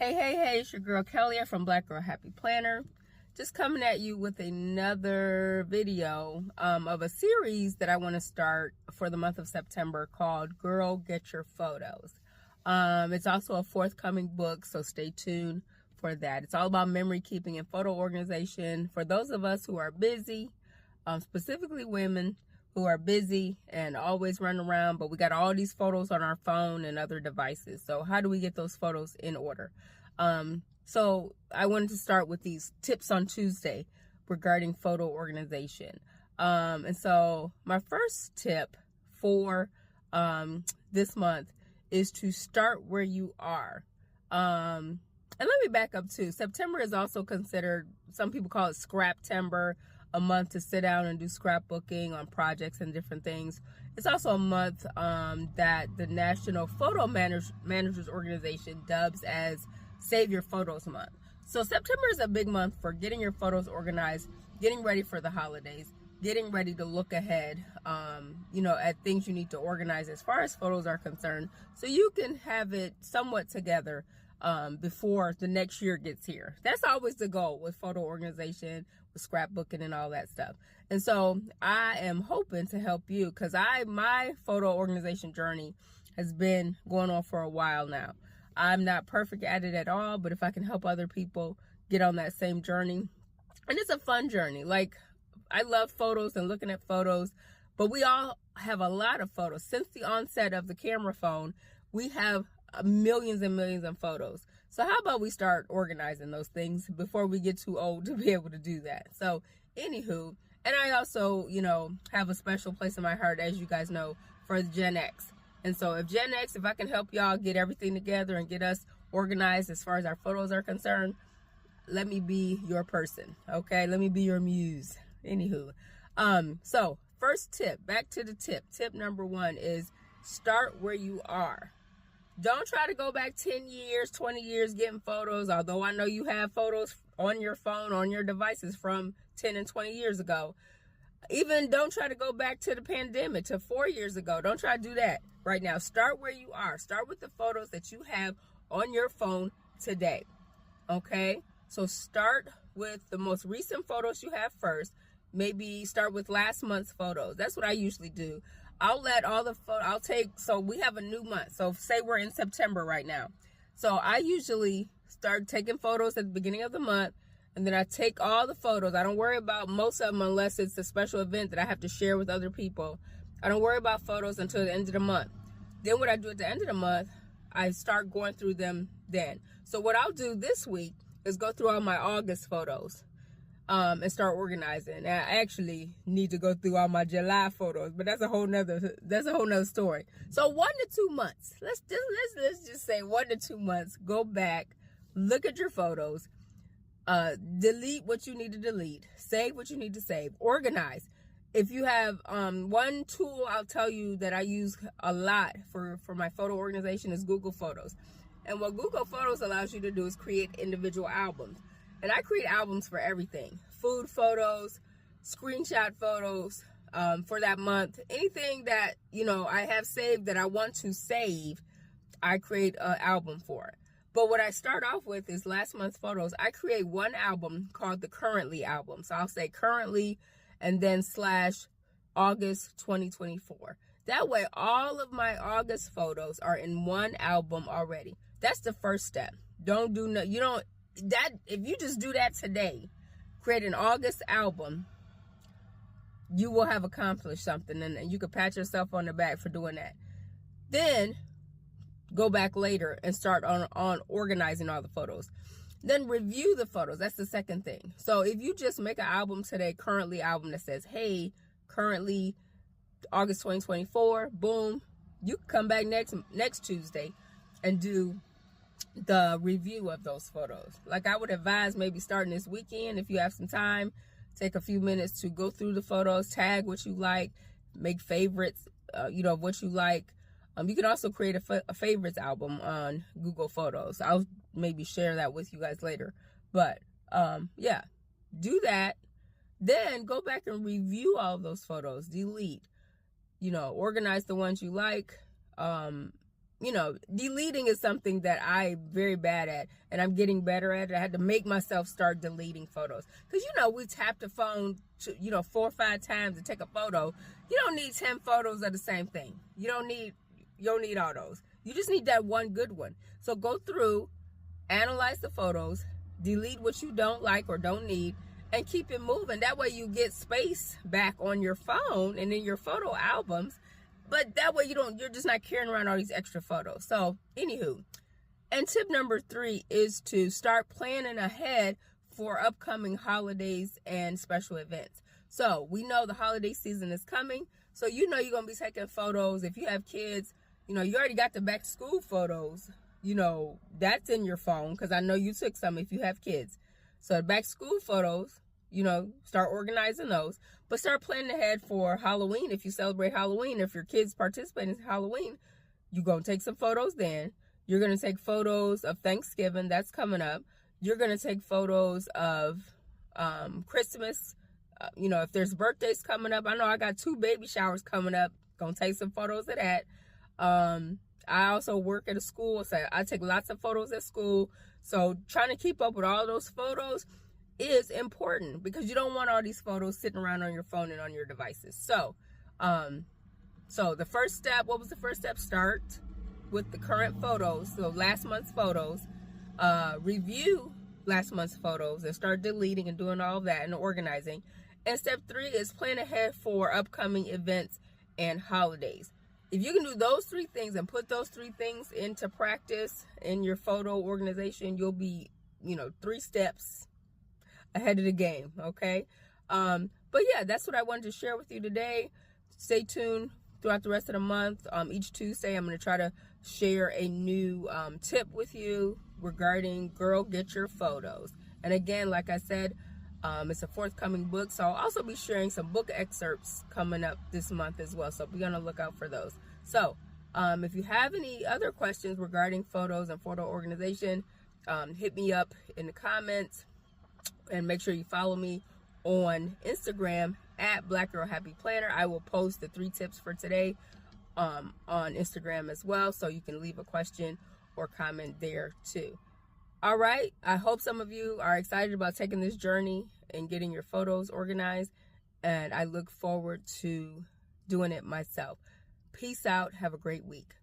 Hey, it's your girl Kelly from Black Girl Happy Planner. Just coming at you with another video of a series that I want to start for the month of September called Girl Get Your Photos. It's also a forthcoming book, so stay tuned for that. It's all about memory keeping and photo organization for those of us who are busy, specifically women who are busy and always run around, but we got all these photos on our phone and other devices. So how do we get those photos in order? So I wanted to start with these tips on Tuesday regarding photo organization. And so my first tip for this month is to start where you are. And let me back up too. September is also considered, some people call it Scraptember, a month to sit down and do scrapbooking on projects and different things. It's also a month that the National Photo Managers Organization dubs as Save Your Photos Month. So September is a big month for getting your photos organized, getting ready for the holidays, getting ready to look ahead, at things you need to organize as far as photos are concerned, so you can have it somewhat together before the next year gets here. That's always the goal with photo organization, with scrapbooking and all that stuff. And so I am hoping to help you, because my photo organization journey has been going on for a while now. I'm not perfect at it at all, but if I can help other people get on that same journey, and it's a fun journey. Like, I love photos and looking at photos, but we all have a lot of photos. Since the onset of the camera phone, we have millions and millions of photos. So how about we start organizing those things before we get too old to be able to do that? So anywho, and I also, have a special place in my heart, as you guys know, for Gen X. And so if I can help y'all get everything together and get us organized as far as our photos are concerned, let me be your person, okay? Let me be your muse. Anywho, so first tip, back to the tip. Tip number 1 is start where you are. Don't try to go back 10 years, 20 years getting photos, although I know you have photos on your phone, on your devices from 10 and 20 years ago. Even don't try to go back to the pandemic, to 4 years ago. Don't try to do that right now. Start where you are. Start with the photos that you have on your phone today, okay? So start with the most recent photos you have first. Maybe start with last month's photos. That's what I usually do. I'll let all the so we have a new month. So say we're in September right now. So I usually start taking photos at the beginning of the month, and then I take all the photos. I don't worry about most of them unless it's a special event that I have to share with other people. I don't worry about photos until the end of the month. Then what I do at the end of the month, I start going through them then. So what I'll do this week is go through all my August photos. And start organizing. And I actually need to go through all my July photos, but that's a whole nother story. So 1 to 2 months. Let's just say 1 to 2 months. Go back, look at your photos, delete what you need to delete, save what you need to save, organize. If you have one tool I'll tell you that I use a lot for my photo organization is Google Photos. And what Google Photos allows you to do is create individual albums. And I create albums for everything. Food photos, screenshot photos for that month. Anything that, I have saved that I want to save, I create an album for it. But what I start off with is last month's photos. I create one album called the Currently album. So I'll say currently and then / August 2024. That way, all of my August photos are in one album already. That's the first step. If you just do that today, create an August album, you will have accomplished something, and you can pat yourself on the back for doing that. Then go back later and start on organizing all the photos. Then review the photos. That's the second thing. So if you just make an album today, currently album that says, hey, currently August 2024, boom, you can come back next Tuesday and do the review of those photos. Like, I would advise maybe starting this weekend, if you have some time, take a few minutes to go through the photos, tag what you like, make favorites, of what you like. You can also create a favorites album on Google Photos. I'll maybe share that with you guys later. But yeah, do that. Then go back and review all those photos, delete, organize the ones you like, deleting is something that I'm very bad at, and I'm getting better at it. I had to make myself start deleting photos. Because, we tap the phone, 4 or 5 times to take a photo. You don't need 10 photos of the same thing. You don't need all those. You just need that one good one. So go through, analyze the photos, delete what you don't like or don't need, and keep it moving. That way you get space back on your phone and in your photo albums. But that way you're just not carrying around all these extra photos. So, anywho. And tip number 3 is to start planning ahead for upcoming holidays and special events. So, we know the holiday season is coming. So, you're going to be taking photos. If you have kids, you already got the back to school photos. That's in your phone, because I know you took some if you have kids. So, the back to school photos, start organizing those. But start planning ahead for Halloween. If you celebrate Halloween, if your kids participate in Halloween, you're going to take some photos then. You're going to take photos of Thanksgiving. That's coming up. You're going to take photos of Christmas. If there's birthdays coming up. I know I got 2 baby showers coming up. Going to take some photos of that. I also work at a school, so I take lots of photos at school. So trying to keep up with all those photos is important, because you don't want all these photos sitting around on your phone and on your devices. So the first step, what was the first step? Start with the current photos. So last month's photos, review last month's photos and start deleting and doing all that and organizing. And step 3 is plan ahead for upcoming events and holidays. If you can do those 3 things and put those 3 things into practice in your photo organization, you'll be, 3 steps ahead of the game, okay? But yeah, that's what I wanted to share with you today. Stay tuned throughout the rest of the month. Each Tuesday, I'm going to try to share a new tip with you regarding Girl Get Your Photos. And again, like I said, it's a forthcoming book, so I'll also be sharing some book excerpts coming up this month as well, so be on the lookout for those. So if you have any other questions regarding photos and photo organization, hit me up in the comments. And make sure you follow me on Instagram at Black Girl Happy Planner. I will post the 3 tips for today on Instagram as well, so you can leave a question or comment there too. All right, I hope some of you are excited about taking this journey and getting your photos organized, and I look forward to doing it myself. Peace out. Have a great week.